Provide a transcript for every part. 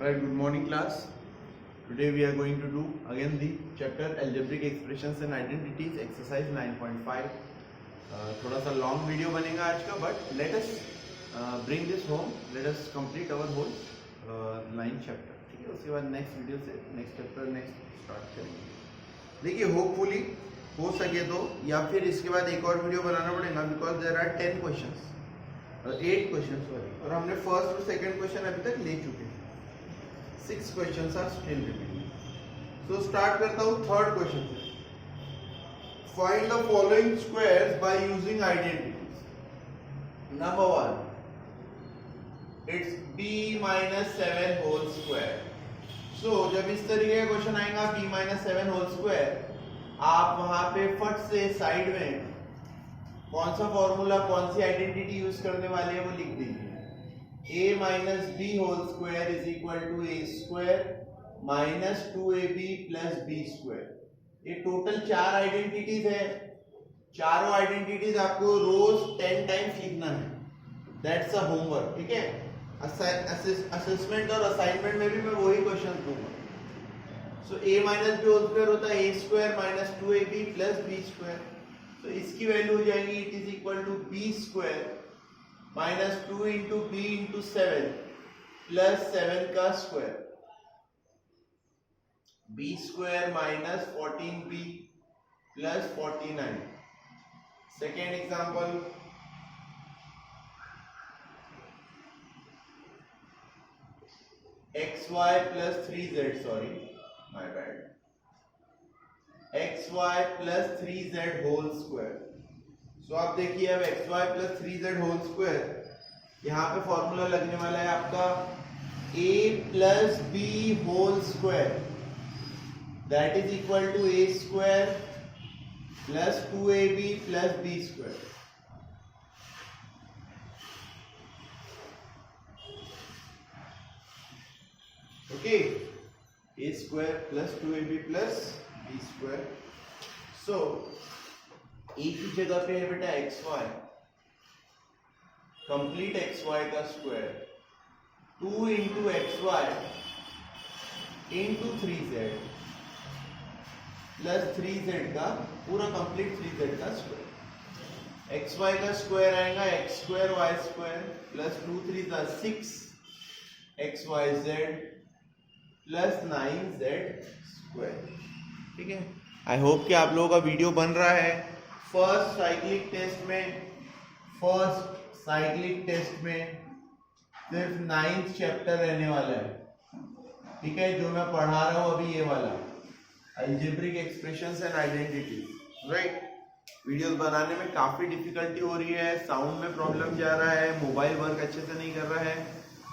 Alright, good morning class. Today we are going to do again the chapter algebraic expressions and identities exercise 9.5. थोड़ा सा long video बनेगा आज का, but let us bring this home, let us complete our whole 9 chapter. ठीक है, उसके बाद next video से नेक्स्ट चैप्टर नेक्स्ट स्टार्ट करेंगे. देखिए, होपफुली हो सके तो, या फिर इसके बाद एक और वीडियो बनाना पड़ेगा because there are 10 questions, 8 questions sorry, और हमने फर्स्ट और सेकंड क्वेश्चन अभी तक ले चुके हैं. 6 questions are still remaining. So start करता हूँ थर्ड क्वेश्चन से. Find the following squares by using identities. Number 1, it's b minus 7 whole square. So जब इस तरीके का क्वेश्चन आएगा b minus 7 whole square, आप वहां पे फट से साइड में कौन सा फॉर्मूला, कौन सी आइडेंटिटी यूज करने वाले हैं वो लिख दीजिए. a minus b whole square is equal to a square minus 2ab plus b square. ये टोटल 4 आइडेंटिटीज है. चारों आइडेंटिटीज आपको रोज 10 टाइम्स लिखना है. That's a homework. ठीक है, असेसमेंट और असाइनमेंट में भी मैं वही क्वेश्चन दूंगा. सो a minus b whole square होता है a square minus 2ab plus b square. तो इसकी वैल्यू हो जाएगी it is equal to b square minus 2 into b into 7 plus 7 का square. B square minus 14b plus 49. Second example, xy plus 3z, sorry my bad, xy plus 3z whole square. So आप देखिए, अब xy plus 3z whole square, यहाँ पे formula लगने वाला है आपका a plus b whole square, that is equal to a square plus 2ab plus b square. Okay, a square plus 2ab plus b square. So a की जगह पे है बेटा xy, कंप्लीट xy का square 2 into xy into 3z plus 3z का पूरा complete 3z का square. xy का स्क्वायर आएगा x square y square plus 2 3 का 6 xyz प्लस 9z स्क्वायर. ठीक है, आई होप कि आप लोगों का वीडियो बन रहा है. फर्स्ट साइक्लिक टेस्ट में सिर्फ 9th चैप्टर रहने वाला है. ठीक है, जो मैं पढ़ा रहा हूं अभी, ये वाला algebraic expressions and identity. Right, videos बनाने में काफी डिफिकल्टी हो रही है, साउंड में प्रॉब्लम जा रहा है, मोबाइल वर्क अच्छे से नहीं कर रहा है.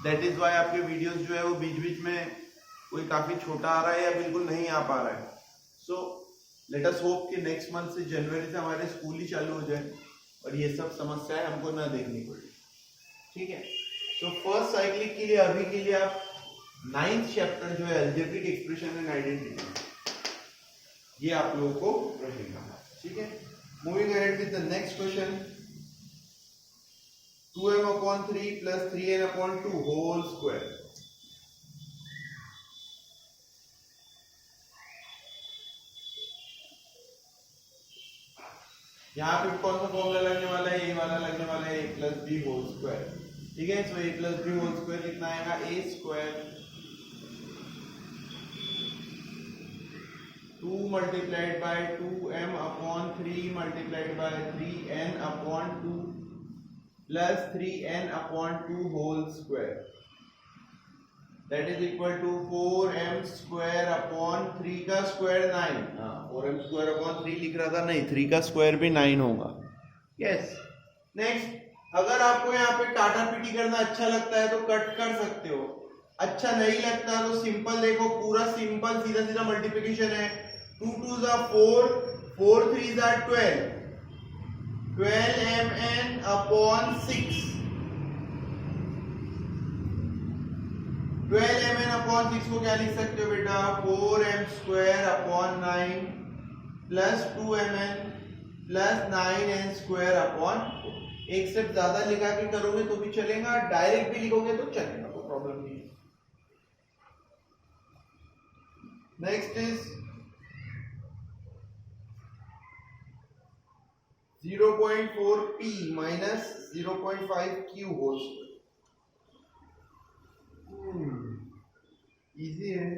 दैट इज वाई आपके वीडियोस जो है वो बीच बीच में कोई काफी छोटा आ रहा है या बिल्कुल नहीं आ पा रहा है. सो लेट अस होप कि नेक्स्ट मंथ से, जनवरी से हमारे स्कूल ही चालू हो जाए और ये सब समस्याएं हमको ना देखनी पड़े. ठीक है, तो फर्स्ट साइक्लिक के लिए अभी के लिए आप 9th चैप्टर जो है अलजेब्रिक एक्सप्रेशन एंड आइडेंटिटी, ये आप लोगों को रहेगा. ठीक है, moving ahead with the next question. 2m/3 plus 3n/2 whole square. यहाँ पे कौन सा फॉर्मूला लगने वाला है, ये वाला लगने वाला है, a plus B whole square. ठीक है, so a plus B whole square कितना आएगा, a square 2 multiplied by 2m/3 multiplied by 3n/2 plus 3n/2 whole square, that is equal to 4m square upon 3 का स्क्वायर 9. 4m स्क्वायर अपॉन 3 लिख रहा था, नहीं, 3 का स्क्वायर भी 9 होगा. यस. नेक्स्ट, अगर आपको यहाँ पे काटा पीटी करना अच्छा लगता है तो कट कर सकते हो. अच्छा नहीं लगता तो सिंपल देखो, पूरा सिंपल सीधा सीधा मल्टीप्लिकेशन है. 2 2 जा 4, 4 3 जा 12, 12mn अपॉन 6, 12mn अपॉन 6 को क्या लिख सकते हो बेटा, 4m square upon 9 plus 2mn plus 9n square upon 4. एक स्टेप ज्यादा लिखा के करोगे तो भी चलेगा, डायरेक्ट भी लिखोगे तो चलेगा, कोई प्रॉब्लम नहीं है. Next is 0.4p minus 0.5q whole square. Easy है।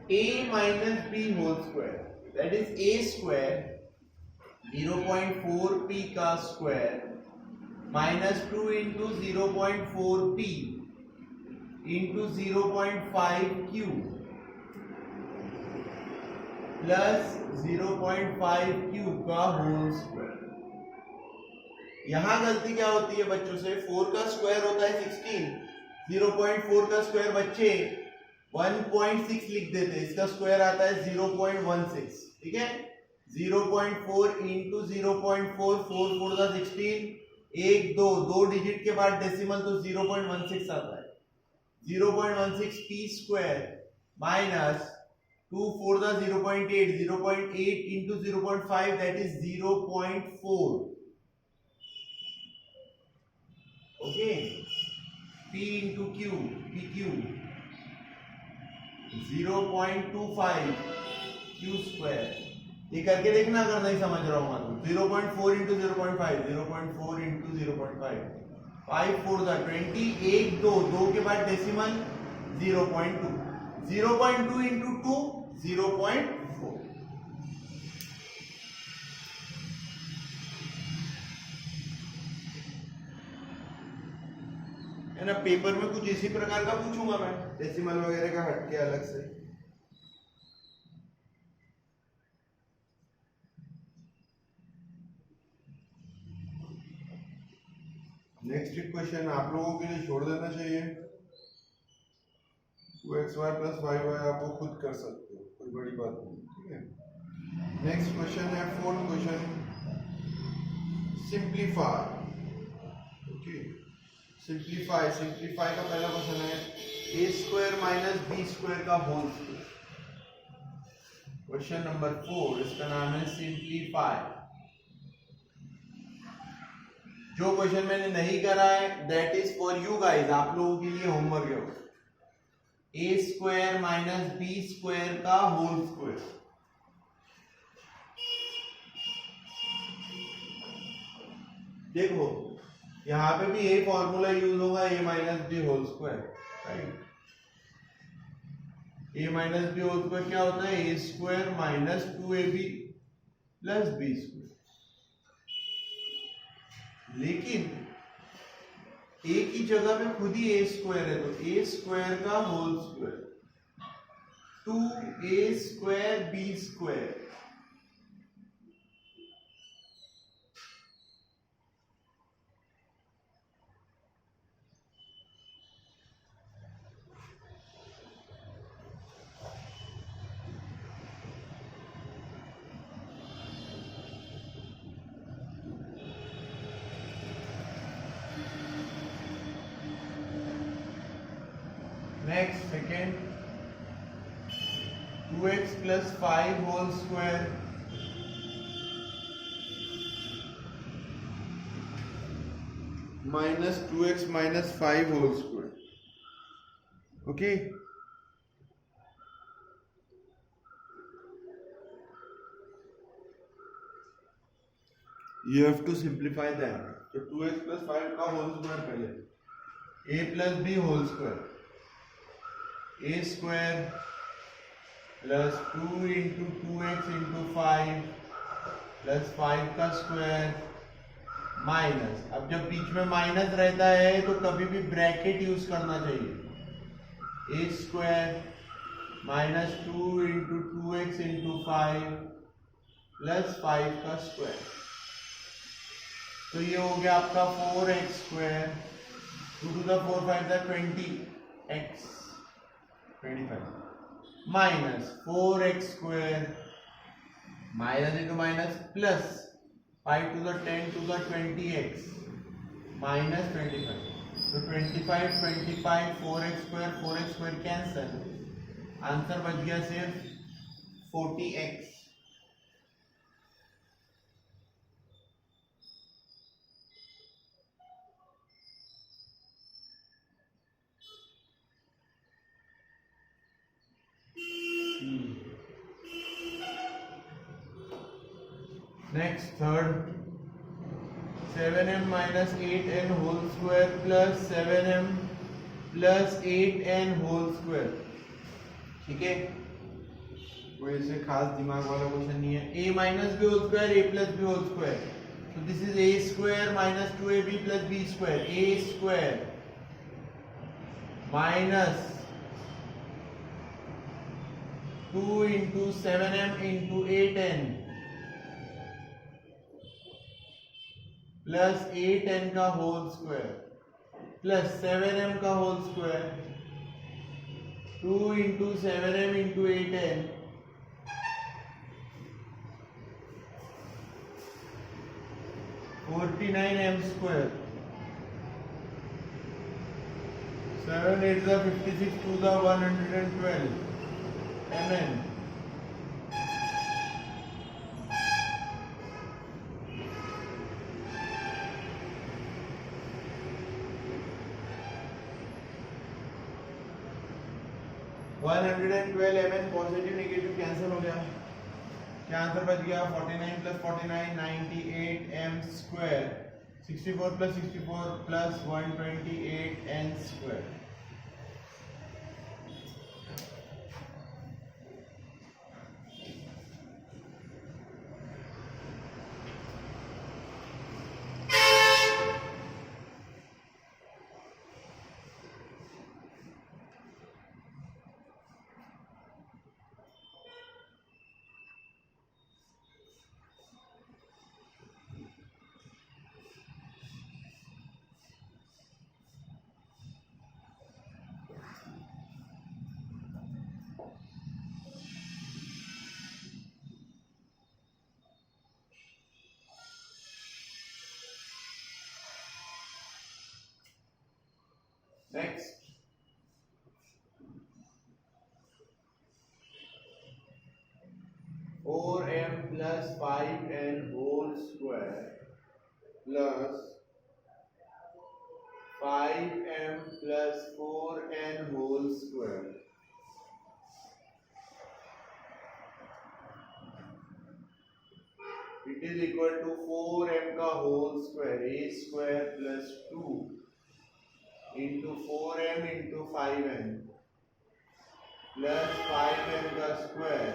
a minus b whole square, that is a square 0.4p का square minus 2 into 0.4p into 0.5q plus 0.5q का होल स्क्वायर। यहां गलती क्या होती है बच्चों से, 4 का स्क्वायर होता है 16, 0.4 का स्क्वायर बच्चे 1.6 लिख देते हैं, इसका स्क्वायर आता है 0.16। ठीक है, 0.4 इंटू 0.4, 4 4 का 16, 1 2 2 डिजिट के बाद डेसिमल तो 0.16 आता है। 0.16 p स्क्वायर माइनस 2 4 का 0.8, 0.8 into 0.5 that is 0.4। Okay, p into q, pq 0.25 q square. ये करके देखना अगर नहीं समझ रहा हूँ तो 0.4 इंटू 0.5, 0.4 इंटू 0.5, 5 4 का 20, 1 2 2 के बाद डेसिमल 0.2, 0.2 इंटू 2 0.4। है ना, पेपर में कुछ इसी प्रकार का पूछूंगा मैं, डेसिमल वगैरह का हटके अलग से। नेक्स्ट इक्वेशन आप लोगों के लिए छोड़ देना चाहिए, 2xy प्लस 5y आप वो खुद कर सकते हो, कोई बड़ी बात नहीं। ठीक है, नेक्स्ट क्वेश्चन है fourth question, simplify. Okay, simplify का पहला क्वेश्चन है a square minus b square का होल स्क्वायर। क्वेश्चन नंबर 4, इसका नाम है सिंप्लीफाई। जो क्वेश्चन मैंने नहीं करा है that is for you guys, आप लोगों के लिए होमवर्क है। a square minus b square का होल स्क्वायर। देखो यहां पे भी यही फॉर्मूला यूज होगा, a minus B whole square, right. a minus B whole square क्या होता है, a square minus 2ab plus b square. लेकिन a की जगह पे खुद ही a स्क्वायर है, तो a स्क्वायर का whole square 2a square b square. Next second, 2x plus 5 whole square minus 2x minus 5 whole square. Okay, you have to simplify that। तो 2x plus 5 का होल स्क्वायर पहले, a plus b whole square, a square plus 2 into 2x into 5 plus 5 का square minus, अब जब बीच में minus रहता है तो कभी भी ब्रैकेट यूज करना चाहिए, a square minus 2 into 2x into 5 plus 5 का स्क्वायर। तो ये हो गया आपका 4x square, 2 to the 4 5 the 20x 25 minus 4x square minus into minus plus 5 to the 10 to the 20x minus 25। तो 25 25 4x स्क्वायर कैंसल, आंसर बच गया सिर्फ 40x. Next, third, 7m minus 8n whole square plus 7m plus 8n whole square. ठीक है, कोई ऐसे खास दिमाग वाला क्वेश्चन नहीं है. a minus b whole square, a plus b whole square. So this is a square minus 2ab plus b square. A square minus 2 into 7m into 8n plus 8n का होल स्क्वायर प्लस 7m का whole square 2 into 7m into 8n 49m square. 7 8 the 56 to the 112 mn. Positive negative cancel हो गया. क्या answer बच गया? 49 plus 49 98m square 64 plus 64 plus 128n square. Next, four m plus 5n whole square plus 5m plus 4n whole square. It is equal to 4m का whole square, a square plus 2 into 4m into 5n plus 5m का square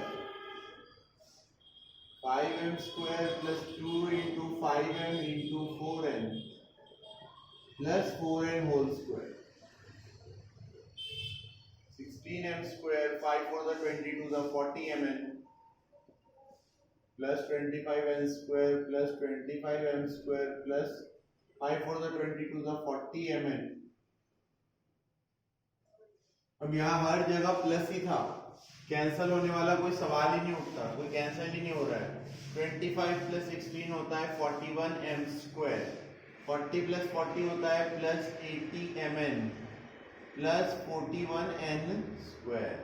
5m square plus 2 into 5m into 4n plus 4n whole square 16m square 5 for the 22 the 40mn plus 25n square plus 25m square plus 5 for the 22 the 40mn. अब यहाँ हर जगह plus ही था, cancel होने वाला कोई सवाल ही नहीं उठता, कोई कैंसल ही नहीं हो रहा है. 25 प्लस 16 होता है 41m स्क्वायर, 40 प्लस 40 होता है plus 80mn plus 41n square.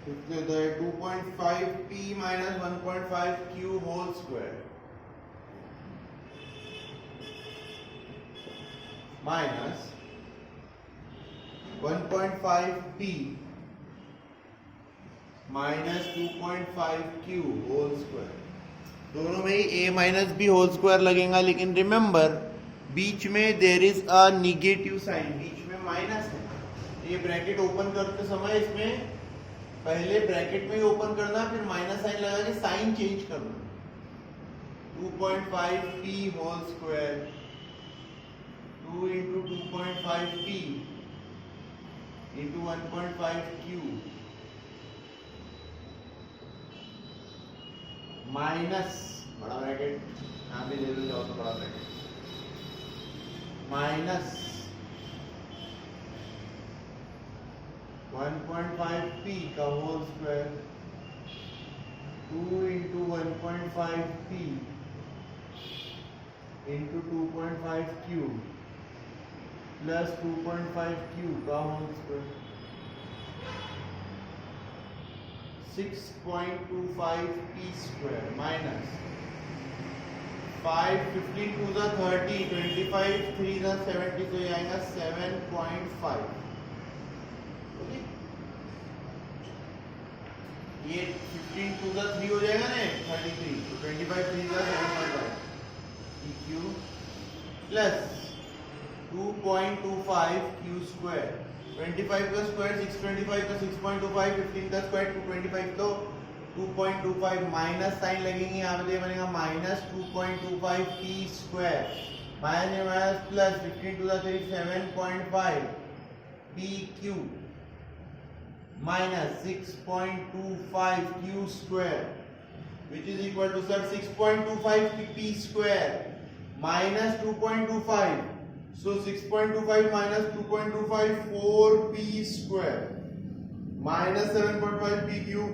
Fifth होता है 2.5p minus 1.5q whole square minus 1.5p minus 2.5q whole square. दोनों में ही a minus b whole square लगेगा, लेकिन रिमेंबर बीच में there is a negative sign, बीच में माइनस है. ये ब्रैकेट ओपन करते समय इसमें पहले ब्रैकेट में ही ओपन करना, फिर माइनस साइन लगा के साइन चेंज करना. 2.5p whole square 2 into 2.5p into 1.5q minus बड़ा ब्रैकेट यहाँ भी ले लो जाओ तो बड़ा ब्रैकेट माइनस 1.5p का whole square 2 into 1.5p into 2.5q plus 2.5 q का whole square 6.25 p square minus 5 15 to the 30 25 3 the 70 तो ये आएगा 7.5। ओके ये 15 टू द 3 हो जाएगा ना 33 तो 25 3 the 7.5 Q plus 2.25 Q square 25 का स्क्वायर 625 का 6.25 15 का स्क्वायर 225 तो 2.25 माइनस साइन लगेंगे यहाँ पे बनेगा minus 2.25 P square minus plus 15 to the 3 7.5 P Q minus 6.25 Q square which is equal to sir 6.25 p square minus 2.25 so 6.25 minus 2.25 4p square minus 7.5 pq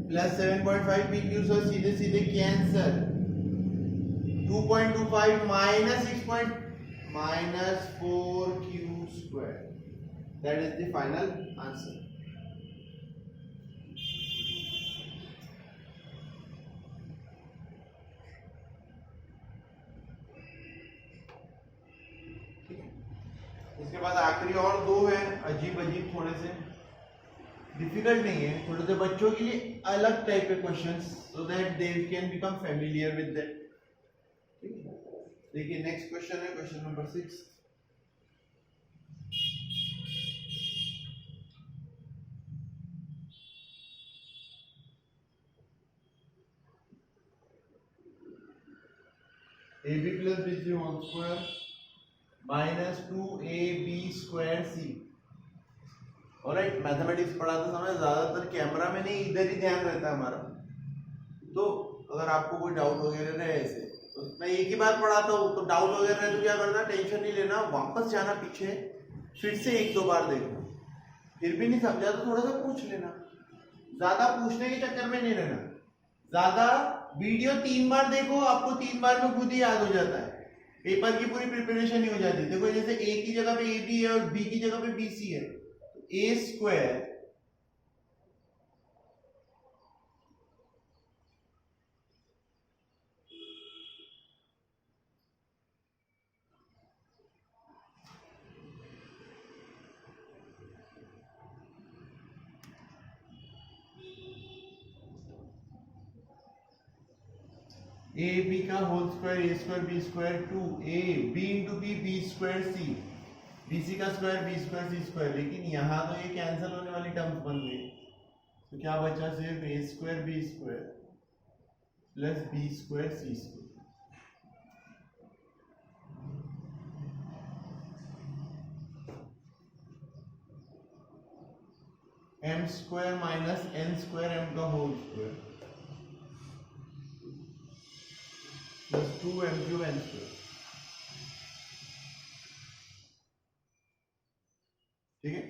plus 7.5 pq so सीधे सीधे cancel 2.25 minus 6. minus 4q square that is the final answer. इसके बाद आखिरी और दो हैं अजीब अजीब थोड़े से डिफिकल्ट नहीं है थोड़े से बच्चों के लिए अलग टाइप के questions so that they can become familiar with that. देखिए नेक्स्ट क्वेश्चन है question number 6। ab plus bc whole square minus 2ab square c. Alright mathematics पढ़ाते समय ज्यादातर कैमरा में नहीं इधर ही ध्यान रहता है हमारा, तो अगर आपको कोई डाउट वगैरह रहे ऐसे तो मैं एक ही बार पढ़ाता हूँ तो डाउट वगैरह रहे तो क्या करना टेंशन नहीं लेना वापस जाना पीछे फिर से एक दो बार देखना फिर भी नहीं समझा तो थोड़ा सा पूछ लेना, ज्यादा पूछने के चक्कर में नहीं रहना। ज्यादा वीडियो 3 बार देखो आपको 3 बार में खुद ही याद हो जाता है, पेपर की पूरी प्रिपरेशन ही हो जाती है। देखो जैसे ए की जगह पे ए बी है और बी की जगह पे बी सी है तो ए स्क्वायर ए बी का whole square a square b square 2a b into b b square c b c का square b square c square. लेकिन यहाँ तो ये कैंसिल होने वाली टर्म्स बन गई तो क्या बचा सिर्फ a square b square plus b square c square. M square minus n square M का whole square plus 2m cube n square. ठीक है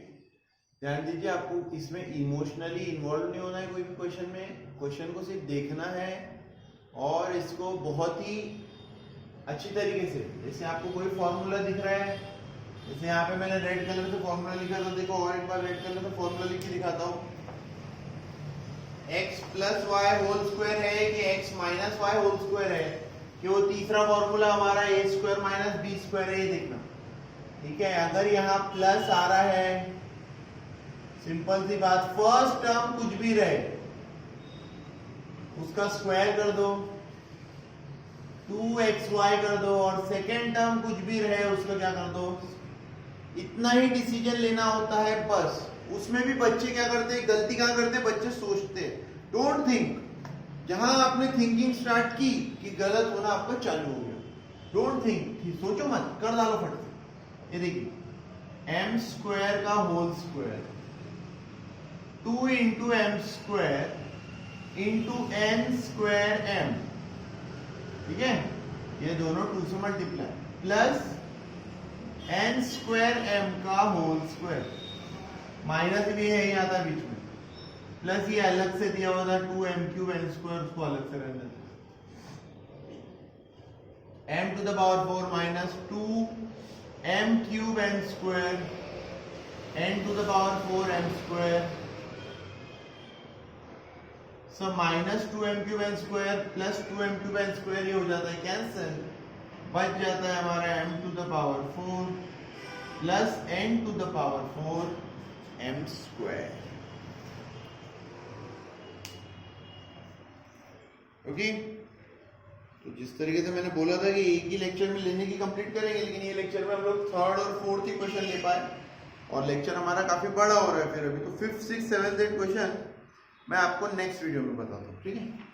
ध्यान दीजिए आपको इसमें इमोशनली इन्वॉल्व नहीं होना है कोई भी क्वेश्चन में, क्वेश्चन को सिर्फ देखना है और इसको बहुत ही अच्छी तरीके से। जैसे आपको कोई फॉर्मूला दिख रहा है जैसे यहाँ पे मैंने रेड कलर से फॉर्मूला लिखा तो देखो और एक बार रेड कलर से फॉर्मूला लिख के दिखाता हूँ। x plus Y whole square है कि x minus Y whole square है कि वो तीसरा फॉर्मूला हमारा A square minus B square है ये देखना। ठीक है अगर यहाँ प्लस आ रहा है सिंपल सी बात फर्स्ट टर्म कुछ भी रहे उसका स्क्वायर कर दो 2xy कर दो और सेकेंड टर्म कुछ भी रहे उसका क्या कर दो। इतना ही डिसीजन लेना होता है बस। उसमें भी बच्चे क्या करते हैं गलती कहाँ करते हैं बच्चे सोचते डोंट थिंक। जहां आपने थिंकिंग स्टार्ट की कि गलत होना आपका चालू हो गया डोंट थिंक सोचो मत कर डालो फट से। ये देखिए एम स्क्वायर का whole square 2 into M square into N square M. ठीक है ये दोनों 2 से multiply plus N square M का होल स्क्वायर माइनस भी है यहाँ था बीच में प्लस ये अलग से दिया हुआ था 2m क्यूब n स्क्वायर उसको अलग से रहने देते m to the power 4 minus 2 m cube n square n to the power 4 m square, so minus 2m cube n square plus 2m cube n square, ये हो जाता है कैंसिल, बच जाता है हमारा m to the power 4 plus n to the power 4 m square. Okay, तो जिस तरीके से मैंने बोला था कि एक ही लेक्चर में लेने की कंप्लीट करेंगे, लेकिन ये लेक्चर में हम लोग थर्ड और फोर्थ ही क्वेश्चन ले पाए और लेक्चर हमारा काफी बड़ा हो रहा है। फिर अभी तो 5th 6th 7th 8th question मैं आपको नेक्स्ट वीडियो में बताता हूँ, ठीक है।